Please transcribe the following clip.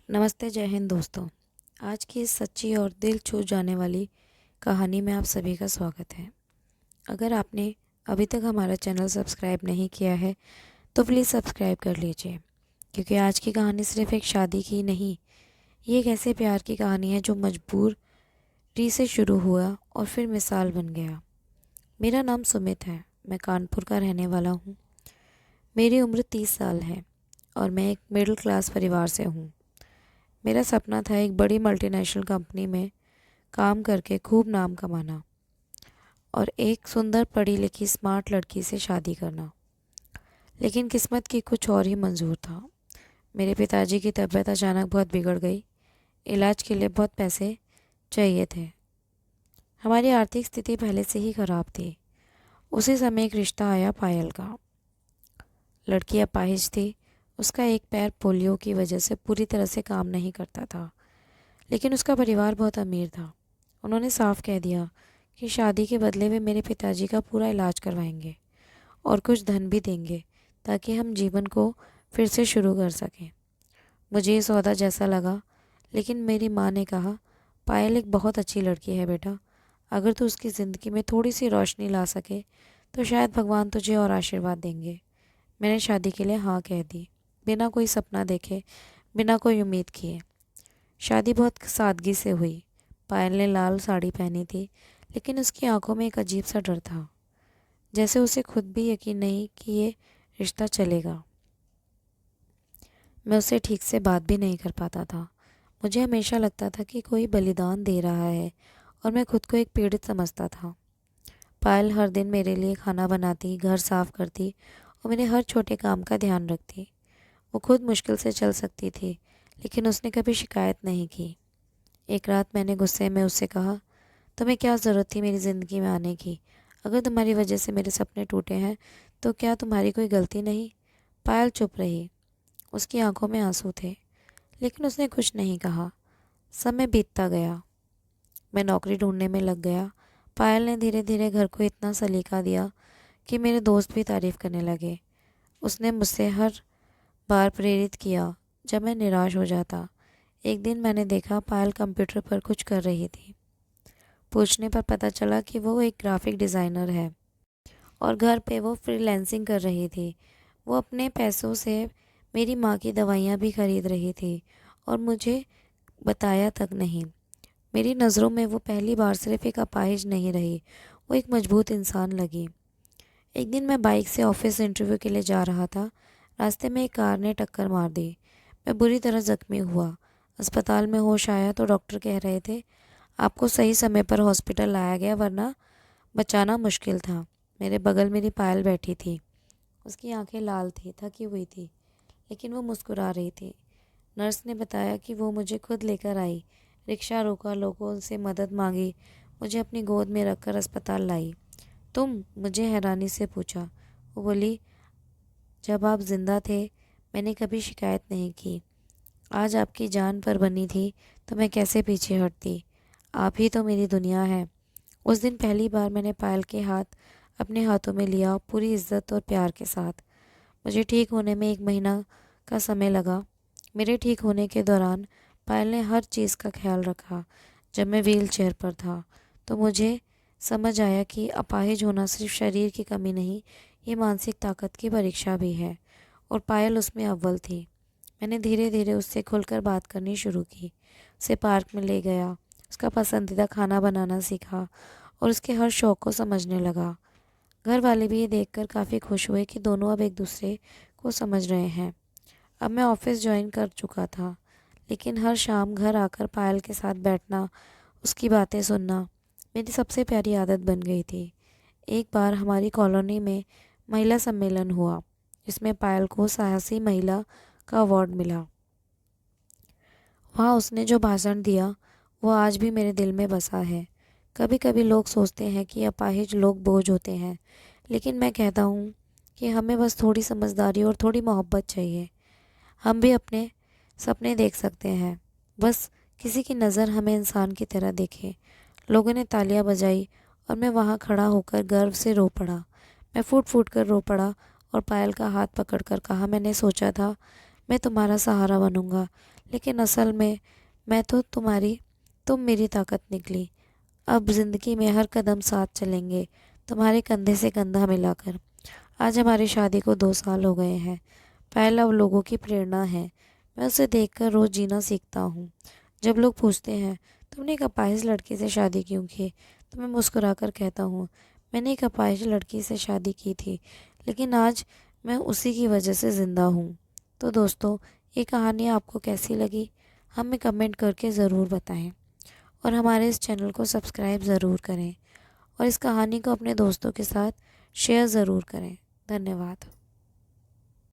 नमस्ते, जय हिंद दोस्तों। आज की इस सच्ची और दिल छू जाने वाली कहानी में आप सभी का स्वागत है। अगर आपने अभी तक हमारा चैनल सब्सक्राइब नहीं किया है तो प्लीज़ सब्सक्राइब कर लीजिए, क्योंकि आज की कहानी सिर्फ एक शादी की नहीं, ये एक ऐसे प्यार की कहानी है जो मजबूरी से शुरू हुआ और फिर मिसाल बन गया। मेरा नाम सुमित है, मैं कानपुर का रहने वाला हूँ। मेरी उम्र 30 साल है और मैं एक मिडिल क्लास परिवार से हूँ। मेरा सपना था एक बड़ी मल्टीनेशनल कंपनी में काम करके खूब नाम कमाना और एक सुंदर पढ़ी लिखी स्मार्ट लड़की से शादी करना। लेकिन किस्मत की कुछ और ही मंजूर था। मेरे पिताजी की तबीयत अचानक बहुत बिगड़ गई। इलाज के लिए बहुत पैसे चाहिए थे। हमारी आर्थिक स्थिति पहले से ही खराब थी। उसी समय एक रिश्ता आया पायल का। लड़की अपाहिज थी। उसका एक पैर पोलियो की वजह से पूरी तरह से काम नहीं करता था, लेकिन उसका परिवार बहुत अमीर था। उन्होंने साफ कह दिया कि शादी के बदले वे मेरे पिताजी का पूरा इलाज करवाएंगे और कुछ धन भी देंगे ताकि हम जीवन को फिर से शुरू कर सकें। मुझे ये सौदा जैसा लगा, लेकिन मेरी माँ ने कहा, पायल एक बहुत अच्छी लड़की है बेटा, अगर तू उसकी ज़िंदगी में थोड़ी सी रोशनी ला सके तो शायद भगवान तुझे और आशीर्वाद देंगे। मैंने शादी के लिए हाँ कह दी, बिना कोई सपना देखे, बिना कोई उम्मीद किए। शादी बहुत सादगी से हुई। पायल ने लाल साड़ी पहनी थी, लेकिन उसकी आंखों में एक अजीब सा डर था, जैसे उसे खुद भी यकीन नहीं कि ये रिश्ता चलेगा। मैं उससे ठीक से बात भी नहीं कर पाता था। मुझे हमेशा लगता था कि कोई बलिदान दे रहा है और मैं खुद को एक पीड़ित समझता था। पायल हर दिन मेरे लिए खाना बनाती, घर साफ करती और मेरे हर छोटे काम का ध्यान रखती। वो खुद मुश्किल से चल सकती थी, लेकिन उसने कभी शिकायत नहीं की। एक रात मैंने गुस्से में उससे कहा, तुम्हें क्या ज़रूरत थी मेरी ज़िंदगी में आने की? अगर तुम्हारी वजह से मेरे सपने टूटे हैं तो क्या तुम्हारी कोई गलती नहीं? पायल चुप रही। उसकी आंखों में आंसू थे, लेकिन उसने कुछ नहीं कहा। समय बीतता गया। मैं नौकरी ढूंढने में लग गया। पायल ने धीरे धीरे घर को इतना सलीका दिया कि मेरे दोस्त भी तारीफ़ करने लगे। उसने मुझसे हर बार प्रेरित किया जब मैं निराश हो जाता। एक दिन मैंने देखा पायल कंप्यूटर पर कुछ कर रही थी। पूछने पर पता चला कि वो एक ग्राफिक डिज़ाइनर है और घर पे वो फ्रीलांसिंग कर रही थी। वो अपने पैसों से मेरी माँ की दवाइयाँ भी खरीद रही थी और मुझे बताया तक नहीं। मेरी नज़रों में वो पहली बार सिर्फ एक अपाहिज नहीं रही, वो एक मजबूत इंसान लगी। एक दिन मैं बाइक से ऑफिस इंटरव्यू के लिए जा रहा था। रास्ते में एक कार ने टक्कर मार दी। मैं बुरी तरह जख्मी हुआ। अस्पताल में होश आया तो डॉक्टर कह रहे थे, आपको सही समय पर हॉस्पिटल लाया गया, वरना बचाना मुश्किल था। मेरे बगल मेरी पायल बैठी थी। उसकी आंखें लाल थी, थकी हुई थी, लेकिन वो मुस्कुरा रही थी। नर्स ने बताया कि वो मुझे खुद लेकर आई। रिक्शा रोका, लोगों से मदद मांगी, मुझे अपनी गोद में रखकर अस्पताल लाई। तुम? मुझे हैरानी से पूछा। वो बोली, जब आप जिंदा थे मैंने कभी शिकायत नहीं की। आज आपकी जान पर बनी थी तो मैं कैसे पीछे हटती। आप ही तो मेरी दुनिया है। उस दिन पहली बार मैंने पायल के हाथ अपने हाथों में लिया, पूरी इज्जत और प्यार के साथ। मुझे ठीक होने में 1 महीना का समय लगा। मेरे ठीक होने के दौरान पायल ने हर चीज़ का ख्याल रखा। जब मैं व्हील चेयर पर था तो मुझे समझ आया कि अपाहिज होना सिर्फ शरीर की कमी नहीं, ये मानसिक ताकत की परीक्षा भी है, और पायल उसमें अव्वल थी। मैंने धीरे धीरे उससे खुलकर बात करनी शुरू की। उसे पार्क में ले गया, उसका पसंदीदा खाना बनाना सीखा और उसके हर शौक़ को समझने लगा। घर वाले भी ये देखकर काफ़ी खुश हुए कि दोनों अब एक दूसरे को समझ रहे हैं। अब मैं ऑफिस ज्वाइन कर चुका था, लेकिन हर शाम घर आकर पायल के साथ बैठना, उसकी बातें सुनना मेरी सबसे प्यारी आदत बन गई थी। एक बार हमारी कॉलोनी में महिला सम्मेलन हुआ, जिसमें पायल को साहसी महिला का अवार्ड मिला। वहाँ उसने जो भाषण दिया वो आज भी मेरे दिल में बसा है। कभी कभी लोग सोचते हैं कि अपाहिज लोग बोझ होते हैं, लेकिन मैं कहता हूँ कि हमें बस थोड़ी समझदारी और थोड़ी मोहब्बत चाहिए। हम भी अपने सपने देख सकते हैं, बस किसी की नज़र हमें इंसान की तरह देखे। लोगों ने तालियां बजाई और मैं वहाँ खड़ा होकर गर्व से रो पड़ा। मैं फूट फूट कर रो पड़ा और पायल का हाथ पकड़कर कहा, मैंने सोचा था मैं तुम्हारा सहारा बनूंगा, लेकिन असल में मैं तो तुम मेरी ताकत निकली। अब ज़िंदगी में हर कदम साथ चलेंगे, तुम्हारे कंधे से कंधा मिलाकर। आज हमारी शादी को 2 साल हो गए हैं। पायल अब लोगों की प्रेरणा है। मैं उसे देखकर रोज़ जीना सीखता हूँ। जब लोग पूछते हैं तुमने एक अपाहिज लड़की से शादी क्यों की, तो मैं मुस्कुराकर कहता हूँ मैंने एक अपाहिज लड़की से शादी की थी, लेकिन आज मैं उसी की वजह से ज़िंदा हूँ। तो दोस्तों, ये कहानी आपको कैसी लगी हमें कमेंट करके ज़रूर बताएं, और हमारे इस चैनल को सब्सक्राइब ज़रूर करें, और इस कहानी को अपने दोस्तों के साथ शेयर ज़रूर करें। धन्यवाद।